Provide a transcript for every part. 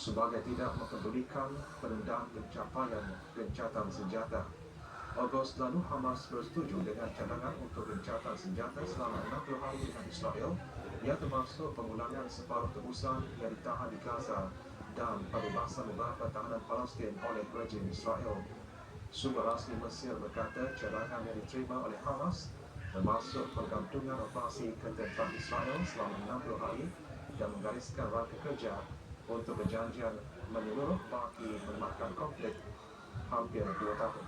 sebagai tidak mempedulikan penundaan pencapaian gencatan senjata. Ogos lalu Hamas bersetuju dengan cadangan untuk gencatan senjata selama 60 hari dengan Israel, yang termasuk pengulangan separuh tebusan yang ditahan di Gaza dan pembebasan beberapa tahanan Palestin oleh rejim Israel. Sumber rasmi Mesir berkata cadangan yang diterima oleh Hamas termasuk pergantungan operasi ketenteraan Israel selama 60 hari dan menggariskan rangka kerja untuk perjanjian menyeluruh bagi menyelamatkan konflik hampir 2 tahun.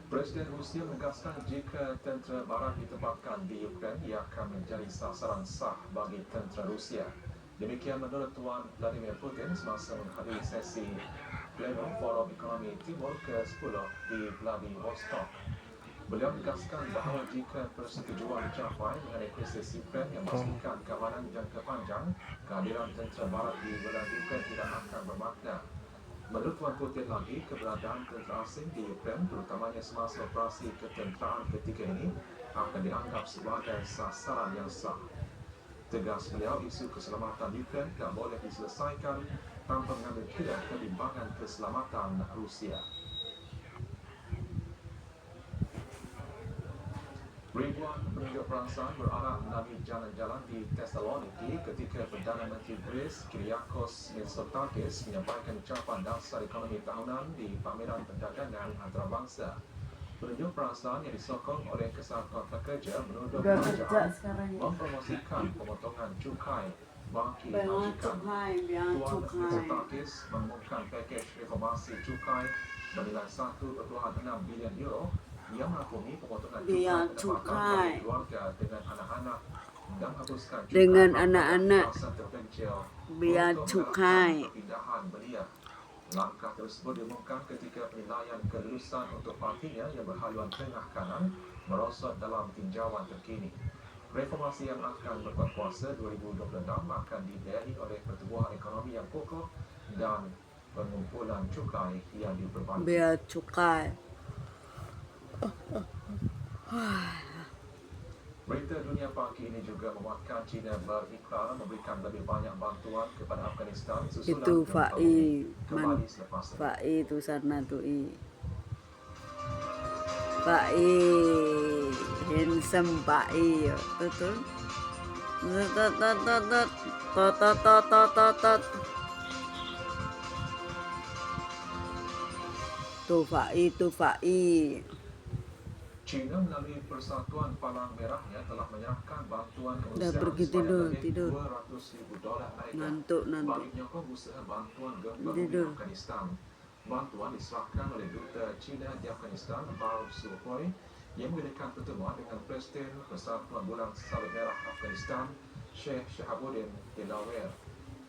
Presiden Rusia menegaskan jika tentera barat ditempatkan di Ukraine, ia akan menjadi sasaran sah bagi tentera Rusia. Demikian menurut Tuan Vladimir Putin semasa menghadiri sesi Plenum Forum Ekonomi Timur ke-10 di Vladivostok. Beliau menegaskan bahawa jika persetujuan dicapai mengenai krisis Ukraine yang memastikan keamanan jangka panjang, kehadiran tentera barat di wilayah Ukraine tidak akan bermakna. Menurut Tuan Putin lagi, keberadaan tentera asing di Ukraine, terutamanya semasa operasi ketenteraan ketiga ini, akan dianggap sebagai sasaran yang sah. Tegas beliau, isu keselamatan Ukraine tak boleh diselesaikan tanpa mengambil kira kebimbangan keselamatan Rusia. Ribuan penunjuk perasaan berarak melalui jalan-jalan di Thessaloniki ketika Perdana Menteri Greece Kyriakos Mitsotakis menyampaikan ucapan dasar ekonomi tahunan di pameran perdagangan antarabangsa. Penunjuk perasaan yang disokong oleh Kesatuan Pekerja menuduh kerajaan mempromosikan pemotongan cukai bagi majikan. Tuan Mitsotakis mengumumkan pakej reformasi cukai bernilai 1.6 bilion euro yang merangkumi pemotongan cukai keluarga dengan anak-anak dan hapuskan kawasan terpencil untuk cukai perpindahan belia. Langkah tersebut diumumkan ketika penilaian kelulusan untuk partinya yang berhaluan tengah kanan merosot dalam tinjauan terkini. Reformasi yang akan berkuat kuasa 2026 akan dibiayai oleh pertumbuhan ekonomi yang kokoh dan pengumpulan cukai yang diperbaiki. Bea cukai. Berita dunia pagi ini juga memuatkan China berikrar memberikan lebih banyak bantuan kepada Afghanistan susulan Itu gempa Fai bumi kembali selepas ini. Fai itu sana tuh Fai handsome Fai tuh tuh Fai. China melalui Persatuan Palang Merahnya telah menyerahkan bantuan kemanusiaan pergi sebanyak tidur. $200,000 Amerika Ngantuk. bagi menyokong usaha bantuan gempa bumi Afghanistan. Bantuan diserahkan oleh Duta China di Afghanistan, Bao Sukhoi, yang mengadakan pertemuan dengan Presiden Persatuan Bulan Salib Merah Afghanistan, Sheikh Shahabuddin Delaware.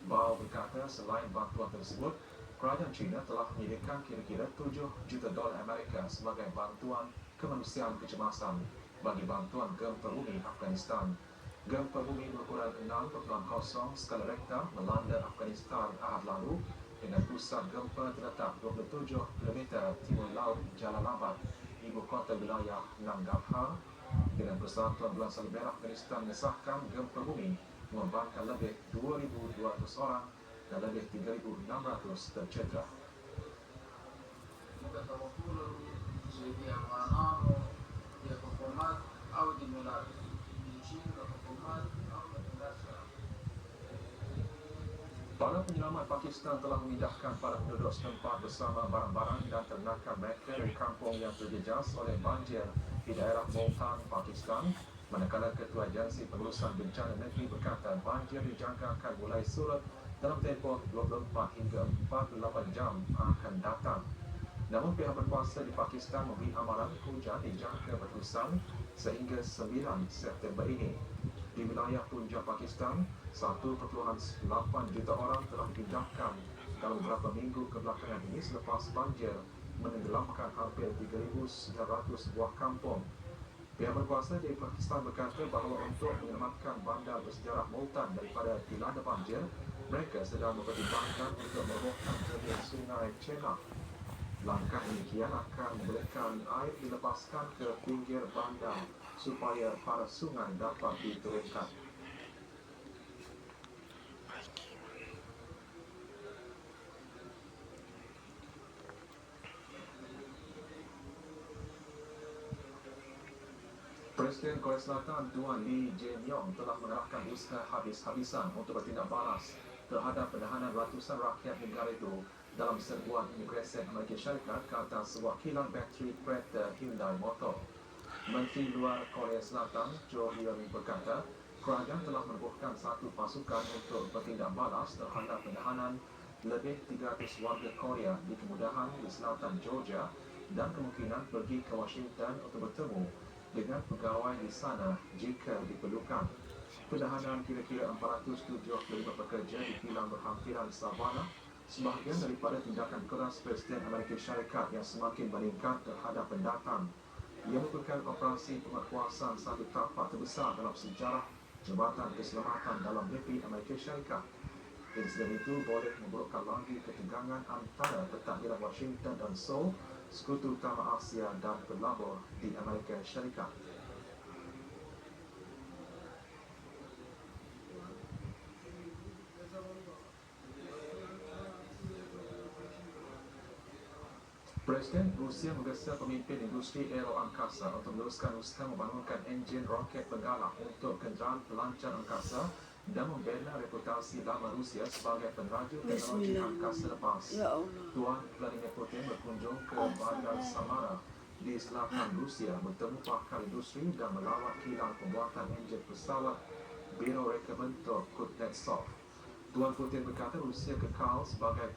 Bao berkata selain bantuan tersebut, kerajaan China telah menyediakan kira-kira $7 juta Amerika sebagai bantuan kemanusiaan kecemasan bagi bantuan gempa bumi Afghanistan. Gempa bumi berukuran 6.0 skala Richter melanda Afghanistan Ahad lalu dengan pusat gempa terletak 27 km timur laut Jalalabad, ibu kota wilayah Nangarhar. Dengan Persatuan Bulan Salib Merah Afghanistan mengesahkan gempa bumi membahayakan lebih 2,200 orang dan lebih 3,600 tercedera. Para penyelamat Pakistan telah memindahkan para penduduk setempat bersama barang-barang dan ternakan mereka dari kampung yang terjejas oleh banjir di daerah Multan, Pakistan, manakala Ketua Agensi Pengurusan Bencana Negeri berkata banjir dijangka akan mulai surut dalam tempoh 24 hingga 48 jam akan datang. Namun pihak berkuasa di Pakistan memberi amaran hujan dijangka berterusan sehingga 9 September ini. Di wilayah Punjab, Pakistan, 1.8 juta orang telah dipindahkan dalam beberapa minggu kebelakangan ini selepas banjir menenggelamkan hampir 3,900 buah kampung. Pihak berkuasa di Pakistan berkata bahawa untuk menyelamatkan bandar bersejarah Multan daripada dilanda banjir, mereka sedang mempertimbangkan untuk merobohkan tebing sungai Chenab. Langkah demikian akan membolehkan air dilepaskan ke pinggir bandar supaya para sungai dapat diturunkan. Presiden Korea Selatan Tuan Lee Jae-myung telah mengerahkan usaha habis-habisan untuk bertindak balas terhadap penahanan ratusan rakyat negara itu dalam serbuan imigresen Amerika Syarikat ke atas sebuah kilang bateri kereta Hyundai Motor. Menteri Luar Korea Selatan Jo Hyun berkata, kerajaan telah menubuhkan satu pasukan untuk bertindak balas terhadap penahanan lebih 300 warga Korea di kemudahan di selatan Georgia dan kemungkinan pergi ke Washington untuk bertemu dengan pegawai di sana jika diperlukan. Penahanan kira-kira 475 pekerja di kilang berhampiran Savannah sebahagian daripada tindakan keras Presiden Amerika Syarikat yang semakin meningkat terhadap pendatang. Ia merupakan operasi penguatkuasaan satu tapak terbesar dalam sejarah Jabatan Keselamatan dalam negeri Amerika Syarikat. Insiden itu boleh memburukkan lagi ketegangan antara pentadbiran Washington dan Seoul, sekutu utama Asia dan pelabur di Amerika Syarikat. Presiden Rusia menggesa pemimpin industri aero angkasa untuk meneruskan usaha membangunkan enjin roket penggalak untuk kenderaan pelancar angkasa dan membela reputasi lama Rusia sebagai peneraju teknologi angkasa lepas. Ya Allah. Tuan Vladimir Putin berkunjung ke Bandar Samara di selatan Rusia bertemu pakar industri dan melawat kilang pembuatan enjin pesawat Biro Reka bentuk Kuznetsov. Tuan Putin berkata Rusia kekal sebagai